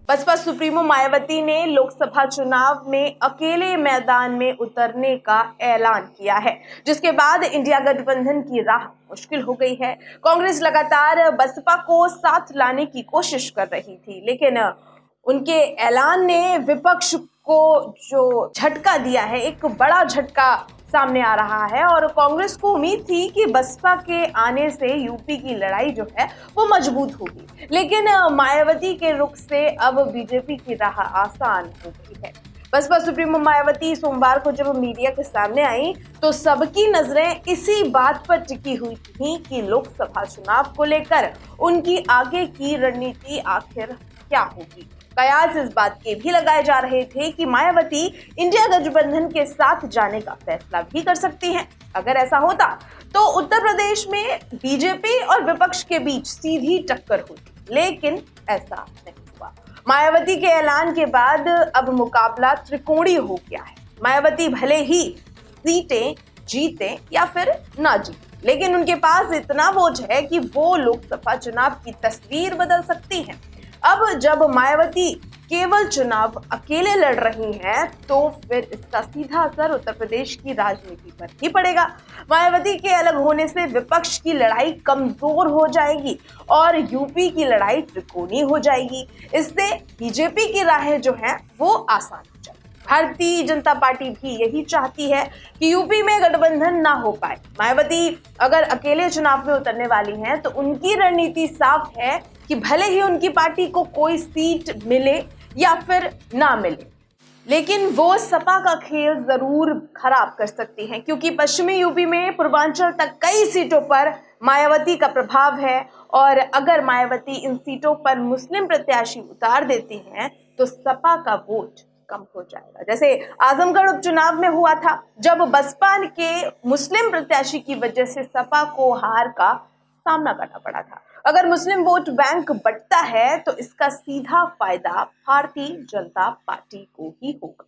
Baspa supremo Mayawati ने लोकसभा चुनाव में अकेले मैदान में उतरने का ऐलान किया है, जिसके बाद इंडिया गठबंधन की राह मुश्किल हो गई है। कांग्रेस लगातार बसपा को साथ लाने की कोशिश कर रही थी, लेकिन उनके ऐलान ने विपक्ष को जो झटका दिया है, एक बड़ा झटका सामने आ रहा है। और कांग्रेस को उम्मीद थी कि बसपा के आने से यूपी की लड़ाई जो है वो मजबूत होगी, लेकिन मायावती के रुख से अब बीजेपी की राह आसान हो गई है। बसपा सुप्रीमो मायावती सोमवार को जब मीडिया के सामने आई तो सबकी नजरें इसी बात पर टिकी हुई थी कि लोकसभा चुनाव को लेकर उनकी आगे की रणनीति आखिर क्या होगी। कयास इस बात के भी लगाए जा रहे थे कि मायावती इंडिया गठबंधन के साथ जाने का फैसला भी कर सकती हैं। अगर ऐसा होता तो उत्तर प्रदेश में बीजेपी और विपक्ष के बीच सीधी टक्कर होती, लेकिन ऐसा नहीं हुआ। मायावती के ऐलान के बाद अब मुकाबला त्रिकोणीय हो गया है। मायावती भले ही सीटें जीते या फिर ना जीते, लेकिन उनके पास इतना वोट है कि वो लोकसभा चुनाव की तस्वीर बदल सकती हैं। अब जब मायावती केवल चुनाव अकेले लड़ रही हैं, तो फिर इसका सीधा असर उत्तर प्रदेश की राजनीति पर ही पड़ेगा। मायावती के अलग होने से विपक्ष की लड़ाई कमजोर हो जाएगी और यूपी की लड़ाई त्रिकोणीय हो जाएगी। इससे बीजेपी की राहें जो हैं वो आसान हो जाएगी। भारतीय जनता पार्टी भी यही चाहती है कि यूपी में गठबंधन ना हो पाए। मायावती अगर अकेले चुनाव में उतरने वाली हैं तो उनकी रणनीति साफ है कि भले ही उनकी पार्टी को कोई सीट मिले या फिर ना मिले, लेकिन वो सपा का खेल जरूर खराब कर सकती हैं, क्योंकि पश्चिमी यूपी में पूर्वांचल तक कई सीटों पर मायावती का प्रभाव है। और अगर मायावती इन सीटों पर मुस्लिम प्रत्याशी उतार देती हैं तो सपा का वोट कम हो जाएगा। जैसे आजमगढ़ उपचुनाव में हुआ था, जब बसपा के मुस्लिम प्रत्याशी की वजह से सपा को हार का सामना करना पड़ा था। अगर मुस्लिम वोट बैंक बढ़ता है तो इसका सीधा फायदा भारतीय जनता पार्टी को ही होगा।